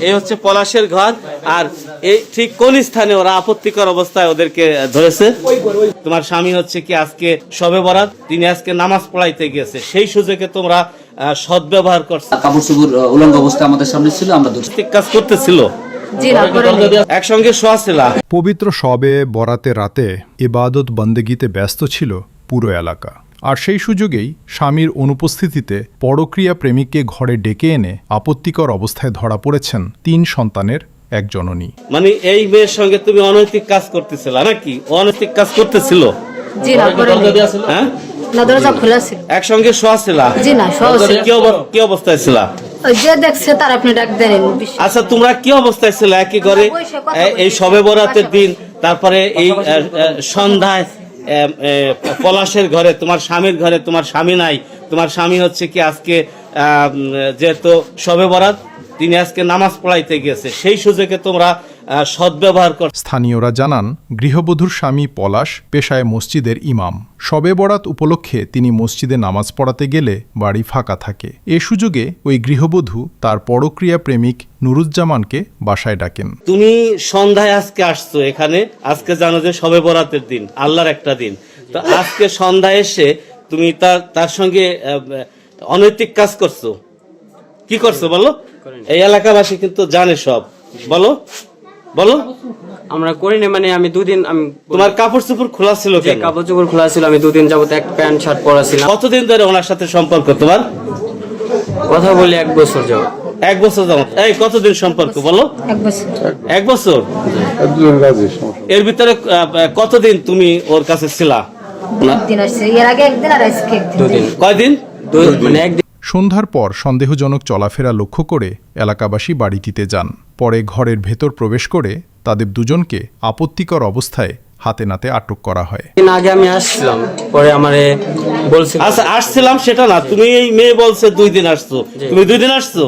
এই হচ্ছে পলাশের ঘর। আর এই ঠিক কোন স্থানে ওরা আপত্তিকর অবস্থায় ওদেরকে ধরেছে? তোমার স্বামী হচ্ছে কি আজকে শবে বরাত, তিনি আজকে নামাজ পড়াইতে গিয়েছে, সেই সুযোগে তোমরা সদ্ব্যবহার করছো। কাপড় চোপড় উলঙ্গ অবস্থা আমাদের সামনে ছিল, আমরা ঠিক কাজ করতেছিল, একসঙ্গে শোয়া ছিল। পবিত্র শবে বরাতের রাতে ইবাদত বন্দেগীতে ব্যস্ত ছিল পুরো এলাকা। আর সেই সুযোগেই স্বামীর অনুপস্থিতিতে পরক্রিয়া প্রেমিককে ঘরে ডেকে এনে আপত্তিকর অবস্থায় ধরা পড়েছেন 3 সন্তানের এক জননী। মানে এই মেয়ের সঙ্গে তুমি অনৈতিক কাজ করতেছিল নাকি? অনৈতিক কাজ করতেছিল? হ্যাঁ, না, দরজা খোলা ছিল। একসঙ্গে শোয়া ছিল? জি না, শোয়া ছিল। কি অবস্থায় ছিল? যে দেখছে তার আপনি ডাক দেন। আচ্ছা, তোমরা কি অবস্থায় ছিল একই ঘরে এই শবে বরাতের দিন? তারপরে এই সন্ধ্যায় পলাশের ঘরে, তোমার স্বামীর ঘরে তোমার স্বামী নাই, তোমার স্বামী হচ্ছে কি আজকে যেহেতু শবে বরাত, তিনি আজকে নামাজ পড়াইতে গিয়েছে, সেই সুযোগে তোমরা সদ্ব্যবহার কর। স্থানীয়রা জানান, গৃহবধূর স্বামী পলাশ পেশায় মসজিদের ইমাম। শবে বরাত উপলক্ষে তিনি মসজিদে নামাজ পড়াতে গেলে বাড়ি ফাঁকা থাকে। এ সুযোগে ওই গৃহবধূ তার পরক্রিয়া প্রেমিক নুরুজ্জামানকে বাসায় ডাকেন। তুমি সন্ধ্যায় আজকে আসছো এখানে, আজকে জানো যে শবে বরাতের দিন, আল্লাহর একটা দিন, তো আজকে সন্ধ্যায় এসে তুমি তার সঙ্গে অনৈতিক কাজ করছো। কি করছো বলো? এই এলাকাবাসী কিন্তু জানে সব। বলো বলো। আমরা করি না, মানে আমি দুদিন, তোমার কাপড় চোপড় খোলা ছিল কেন? কাপড় চোপড় খোলা ছিল, আমি দুদিন যাবত এক প্যান্ট শার্ট পরা ছিলাম। কতদিন ধরে ওনার সাথে সম্পর্ক তোমার? কথা বলি 1 বছর যাবত। 1 বছর যাবত। এই কতদিন সম্পর্ক বলো? 1 বছর। 1 বছর। এর ভিতরে কতদিন তুমি ওর কাছে ছিলা? দিন আসছে, এর আগে একদিন আর আজকে একদিন। দুদিন। কয়দিন? মানে একদিন। সন্ধ্যার পর সন্দেহজনক চলাফেরা লক্ষ্য করে এলাকাবাসী বাড়িটিতে যান। পরে ঘরের ভেতর প্রবেশ করে তাদের দুজনকে আপত্তিকর অবস্থায় হাতে নাতে আটক করা হয়। দিন আগে আমি আসছিলাম, পরে আমারে বলছিল। আচ্ছা, আসছিলাম সেটা না, তুমি এই মেয়ে বলছে 2 দিন আসছো, তুমি 2 দিন আসছো?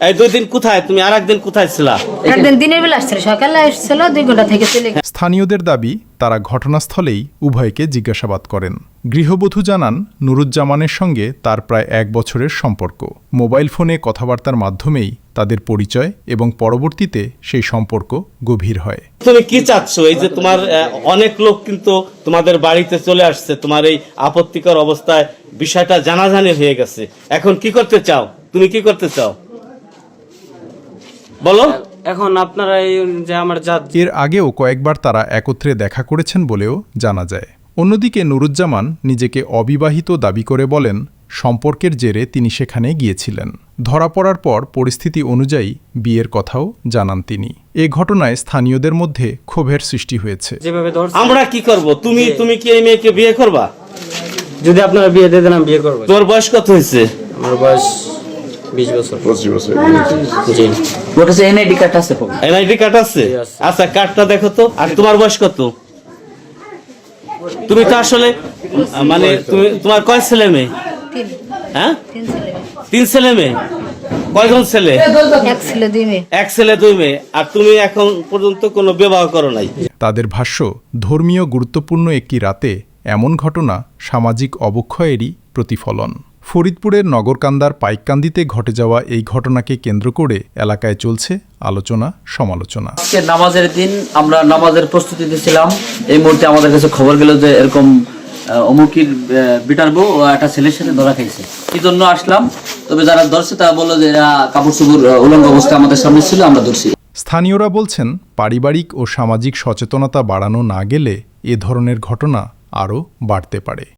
এই 2 দিন কোথায়? তুমি আর একদিন কোথায় ছিলা? একদিন দিনের বেলা আসছিল, সকালে আসছিল, 2 ঘন্টা থেকে চলে গেছে। স্থানীয়দের দাবি, তারা ঘটনাস্থলেই উভয়কে জিজ্ঞাসাবাদ করেন। গৃহবধূ জানান, নুরুজ্জামানের সঙ্গে তার প্রায় 1 বছরের সম্পর্ক। মোবাইল ফোনে কথাবার্তার মাধ্যমেই তাদের পরিচয় এবং পরবর্তীতে সেই সম্পর্ক গভীর হয়। তুমি কি চাচ্ছ? এই যে তোমার অনেক লোক কিন্তু তোমাদের বাড়িতে চলে আসছে, তোমার এই আপত্তিকর অবস্থায় বিষয়টা জানাজানি হয়ে গেছে, এখন কি করতে চাও? তুমি কি করতে চাও বলো? এখন আপনারা এই যে আমার জাত, এর আগেও কয়েকবার তারা একত্রে দেখা করেছেন বলেও জানা যায়। অন্যদিকে নুরুজ্জামান নিজেকে অবিবাহিত দাবি করে বলেন, সম্পর্কের জেরে তিনি সেখানে গিয়েছিলেন। ধরা পড়ার পর পরিস্থিতি অনুযায়ী বিয়ের কথাও জানান তিনি। এ ঘটনায় স্থানীয়দের মধ্যে ক্ষোভের সৃষ্টি হয়েছে। যেভাবে ধরছে, আমরা কি করব? তুমি কি এই মেয়েকে বিয়ে করবা? যদি আপনারা বিয়ে দিয়ে দেন আমি বিয়ে করবো। তোমার বয়স কত হয়েছে? আমার বয়স 20 বছর। 25 বছর। জি। ওর কাছে এনআইডি কার্ড আছে। এনআইডি কার্ড আছে? আচ্ছা, কার্ডটা দেখো তো। আর তোমার বয়স কত? তুমি তো আসলে মানে তোমার কয় ছেলে মেয়ে? 3। হ্যাঁ, 3 ছেলে। 3 ছেলে মেয়ে। কয়জন ছেলে? 1 ছেলে 2 মেয়ে। 1 ছেলে 2 মেয়ে। আর তুমি এখন পর্যন্ত কোনো বিবাহ করো নাই। তাদের ভাষ্য, ধর্মীয় গুরুত্বপূর্ণ একটি রাতে এমন ঘটনা সামাজিক অবক্ষয়েরই প্রতিফলন। ফরিদপুরের নগরকান্দার পাইককান্দিতে ঘটে যাওয়া এই ঘটনাকে কেন্দ্র করে এলাকায় চলছে আলোচনা সমালোচনা। আজকে নামাজের দিন, আমরা নামাজের প্রস্তুতি দিয়েছিলাম। এই মুহূর্তে আমাদের কাছে খবর গেল যে এরকম অমুকির বিটার বউ একটা ছেলের সাথে ধরা খাইছে। এই জন্য আসলাম। তবে যারা ধরছে তারা বললো যে এরা কাপড় চোপড় উলঙ্গ অবস্থা আমাদের সামনে ছিল, আমরা ধরছি। স্থানীয়রা বলছেন, পারিবারিক ও সামাজিক সচেতনতা বাড়ানো না গেলে এ ধরনের ঘটনা আরও বাড়তে পারে।